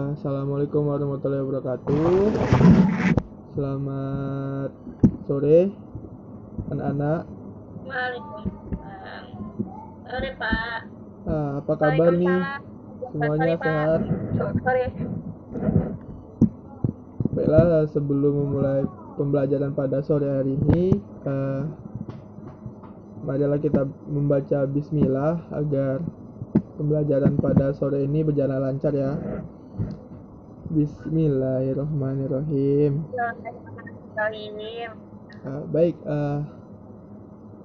Assalamualaikum warahmatullahi wabarakatuh. Selamat sore anak-anak. Waalaikumsalam. Sore Pak. Apa kabar nih? Waalaikumsalam. Semuanya Sorry, Pak. sehat? Sorry. Baiklah, sebelum memulai pembelajaran pada sore hari ini, marilah kita membaca bismillah agar pembelajaran pada sore ini berjalan lancar ya. Bismillahirrahmanirrahim. Baik,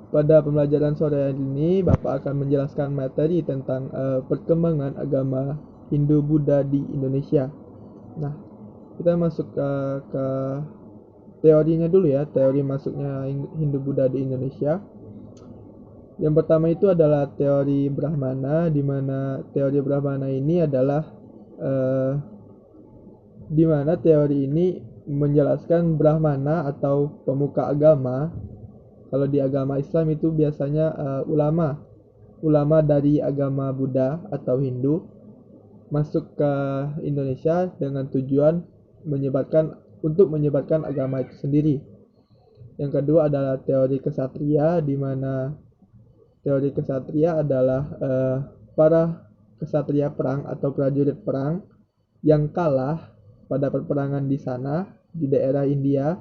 pada pembelajaran sore hari ini Bapak akan menjelaskan materi tentang perkembangan agama Hindu-Buddha di Indonesia. Nah, kita masuk ke teorinya dulu ya, teori masuknya Hindu-Buddha di Indonesia. Yang pertama itu adalah teori Brahmana, di mana teori Brahmana ini adalah di mana teori ini menjelaskan Brahmana atau pemuka agama. Kalau di agama Islam itu biasanya ulama dari agama Buddha atau Hindu masuk ke Indonesia dengan tujuan untuk menyebarkan agama itu sendiri. Yang kedua adalah teori kesatria, di mana teori kesatria adalah para kesatria perang atau prajurit perang yang kalah pada peperangan di sana di daerah India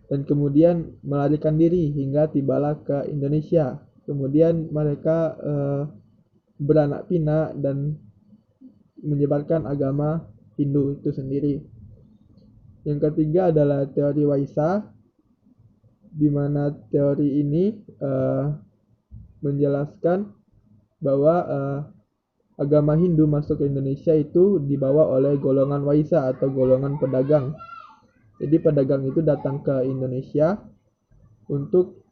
dan kemudian melarikan diri hingga tibalah ke Indonesia. Kemudian mereka beranak pinak dan menyebarkan agama Hindu itu sendiri. Yang ketiga adalah teori Waisa, di mana teori ini menjelaskan bahwa agama Hindu masuk ke Indonesia itu dibawa oleh golongan Waisa atau golongan pedagang. Jadi pedagang itu datang ke Indonesia untuk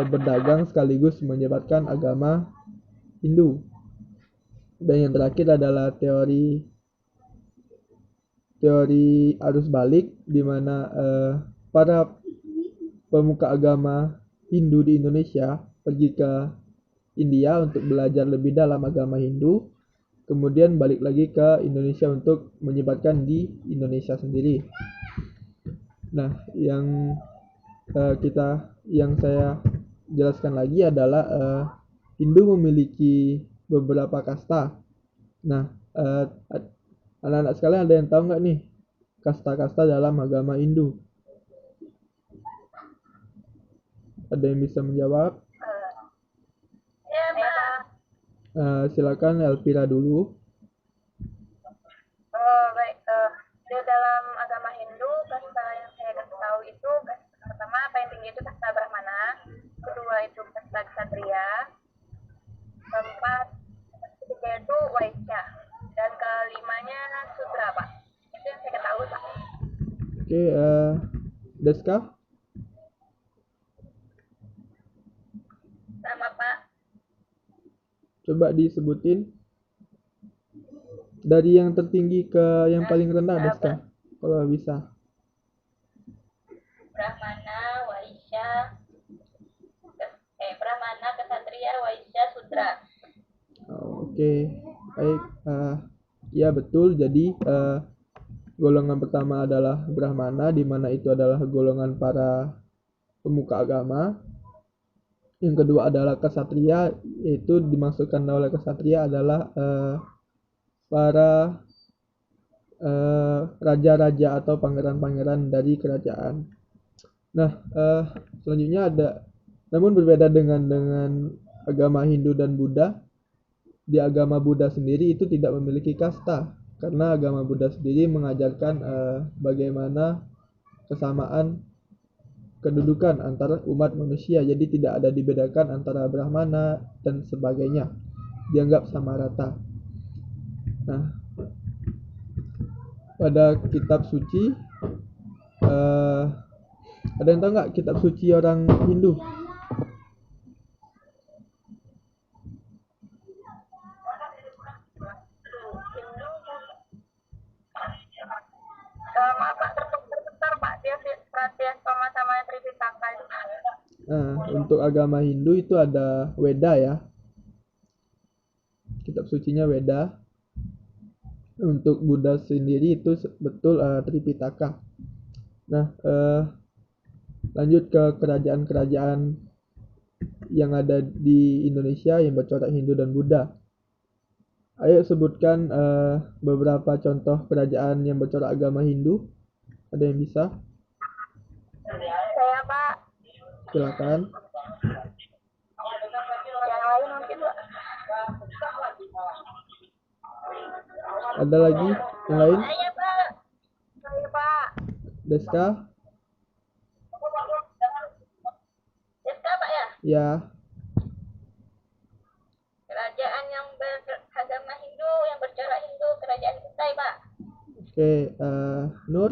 berdagang sekaligus menyebarkan agama Hindu. Dan yang terakhir adalah teori arus balik, di mana para pemuka agama Hindu di Indonesia pergi ke India untuk belajar lebih dalam agama Hindu, kemudian balik lagi ke Indonesia untuk menyebarkan di Indonesia sendiri. Nah, yang saya jelaskan lagi adalah Hindu memiliki beberapa kasta. Nah, anak-anak sekalian ada yang tahu nggak nih kasta-kasta dalam agama Hindu? Ada yang bisa menjawab? Ya, Pak. Silakan Elvira dulu. Baik. Di dalam agama Hindu, kasta yang saya tahu itu pertama paling tinggi itu kasta Brahmana, kedua itu kasta Ksatria, keempat ketiga itu Waisya, dan kelimanya Sudra, Pak. Itu yang saya ketahui, Pak. Oke, Deska? Sama, Pak. Coba disebutin dari yang tertinggi ke yang paling rendah, Deska, kalau bisa. Brahmana, Waisya, Brahmana, Ksatria, Waisya, Sudra. Oke, baik. Ya betul. Jadi golongan pertama adalah Brahmana, di mana itu adalah golongan para pemuka agama. Yang kedua adalah Ksatria, yaitu dimaksudkan oleh Ksatria adalah para raja-raja atau pangeran-pangeran dari kerajaan. Nah, selanjutnya ada, namun berbeda dengan agama Hindu dan Buddha. Di agama Buddha sendiri itu tidak memiliki kasta, karena agama Buddha sendiri mengajarkan bagaimana kesamaan kedudukan antara umat manusia. Jadi tidak ada dibedakan antara Brahmana dan sebagainya, dianggap sama rata. Nah, pada kitab suci, ada yang tahu nggak kitab suci orang Hindu? Maaf, Pak, terputar, Pak. Dia sama Tripitaka itu. Nah, untuk agama Hindu itu ada Weda ya. Kitab sucinya Weda. Untuk Buddha sendiri itu betul Tripitaka. Nah, lanjut ke kerajaan-kerajaan yang ada di Indonesia yang bercorak Hindu dan Buddha. Ayo sebutkan beberapa contoh kerajaan yang bercorak agama Hindu. Ada yang bisa? Saya Pak. Silakan. Yang lain mungkin Pak. Ada lagi yang lain? Saya Pak. Saya Pak. Deska? Deska Pak ya? Ya. Kerajaan yang beragama Hindu, yang bercorak Hindu, kerajaan Kutai Pak. Oke, Nur?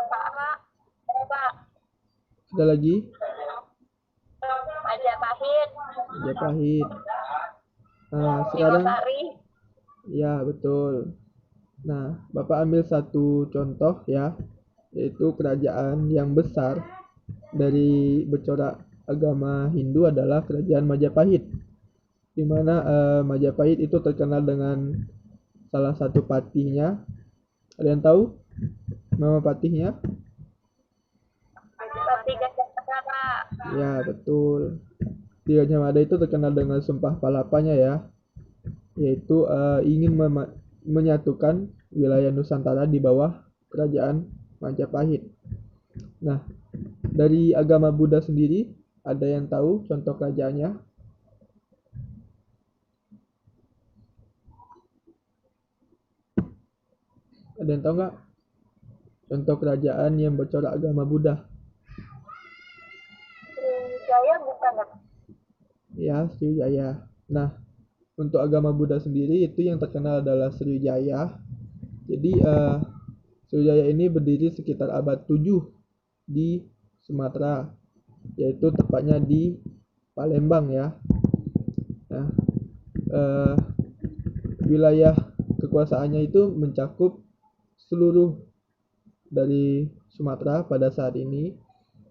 Pak. Pak. Ada lagi? Majapahit. Majapahit. Nah, sekarang Singosari. ya betul. Nah, Bapak ambil satu contoh ya, yaitu kerajaan yang besar dari bercorak agama Hindu adalah kerajaan Majapahit, di mana Majapahit itu terkenal dengan salah satu patihnya. Ada yang tahu nama patihnya? Patih Gajah Mada Pak. Ya, betul. Di Gajah Mada itu terkenal dengan Sumpah Palapanya ya, yaitu ingin menyatukan wilayah Nusantara di bawah kerajaan Majapahit. Nah, dari agama Buddha sendiri, ada yang tahu contoh kerajaannya? Ada yang tahu nggak contoh kerajaan yang bercorak agama Buddha? Sriwijaya bukan Pak? Ya, Sriwijaya. Nah, untuk agama Buddha sendiri itu yang terkenal adalah Sriwijaya. Jadi Sriwijaya ini berdiri sekitar abad 7 di Sumatera, yaitu tepatnya di Palembang ya. Nah, wilayah kekuasaannya itu mencakup seluruh dari Sumatera pada saat ini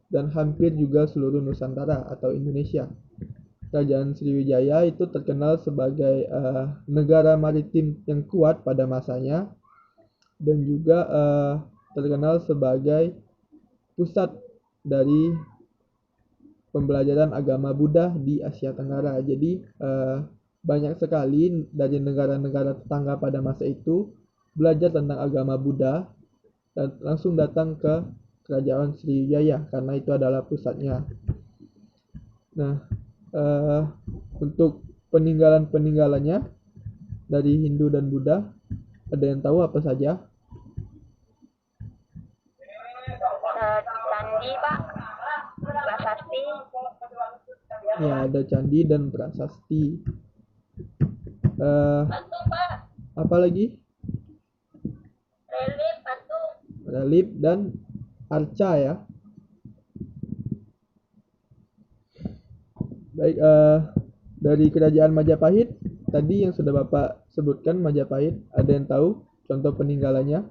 dan hampir juga seluruh Nusantara atau Indonesia. Kerajaan Sriwijaya itu terkenal sebagai negara maritim yang kuat pada masanya dan juga terkenal sebagai pusat dari pembelajaran agama Buddha di Asia Tenggara. Jadi banyak sekali dari negara-negara tetangga pada masa itu belajar tentang agama Buddha dan langsung datang ke kerajaan Sriwijaya karena itu adalah pusatnya. Nah, untuk peninggalan-peninggalannya dari Hindu dan Buddha, ada yang tahu apa saja? Candi Pak. Prasasti. Ya, ada candi dan prasasti. Patung Pak. Apa lagi? Relif, patung. Relif dan arca ya. Baik, dari kerajaan Majapahit tadi yang sudah Bapak sebutkan Majapahit, ada yang tahu contoh peninggalannya?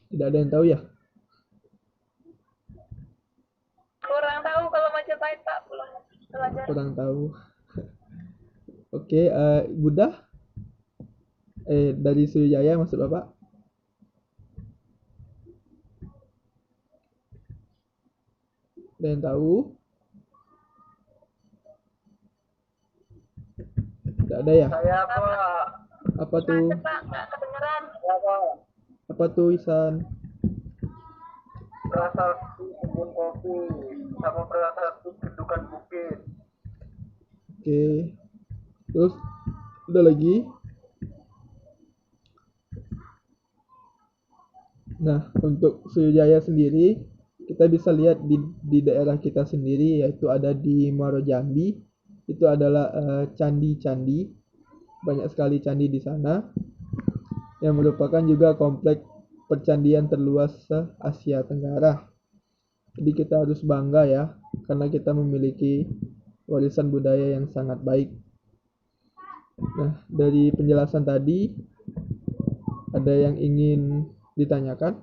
Tidak ada yang tahu ya? Kurang tahu kalau Majapahit Pak, belum belajar. Kurang tahu. Oke, Buddha? Dari Sriwijaya maksud Bapak? Ada yang tahu? Tidak ada ya? Saya Pak. Apa tuh? Pak, nggak kedengeran. Apa tuh Isan? Prasasti kebun kopi sama prasasti kedukan bukit. Oke. Terus ada lagi? Nah, untuk Sriwijaya sendiri kita bisa lihat di daerah kita sendiri yaitu ada di Muaro Jambi. Itu adalah candi-candi. Banyak sekali candi di sana yang merupakan juga kompleks percandian terluas se-Asia Tenggara. Jadi kita harus bangga ya karena kita memiliki warisan budaya yang sangat baik. Nah, dari penjelasan tadi ada yang ingin ditanyakan?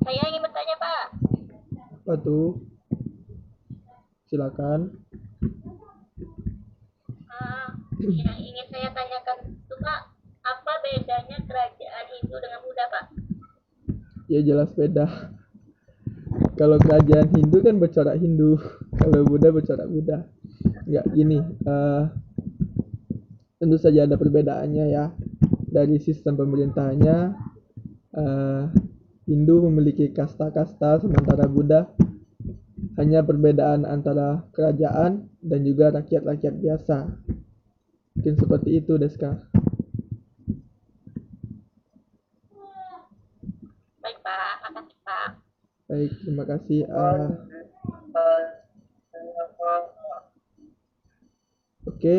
Saya ingin bertanya, Pak. Apa tuh? Silakan. Yang ingin saya tanyakan itu, Pak, apa bedanya kerajaan Hindu dengan Buddha, Pak? Ya jelas beda. Kalau kerajaan Hindu kan bercorak Hindu, kalau Buddha bercorak Buddha. Enggak gini, tentu saja ada perbedaannya ya. Dari sistem pemerintahannya, eh, Hindu memiliki kasta-kasta, sementara Buddha hanya perbedaan antara kerajaan dan juga rakyat-rakyat biasa. Mungkin seperti itu, Deska. Baik, Pak. Makasih, Pak. Baik, terima kasih. Oke,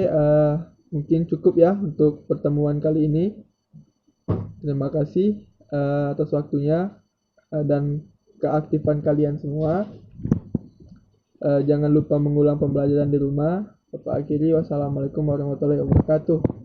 mungkin cukup ya untuk pertemuan kali ini. Terima kasih atas waktunya dan keaktifan kalian semua. Jangan lupa mengulang pembelajaran di rumah. Bapak akhiri, wassalamualaikum warahmatullahi wabarakatuh.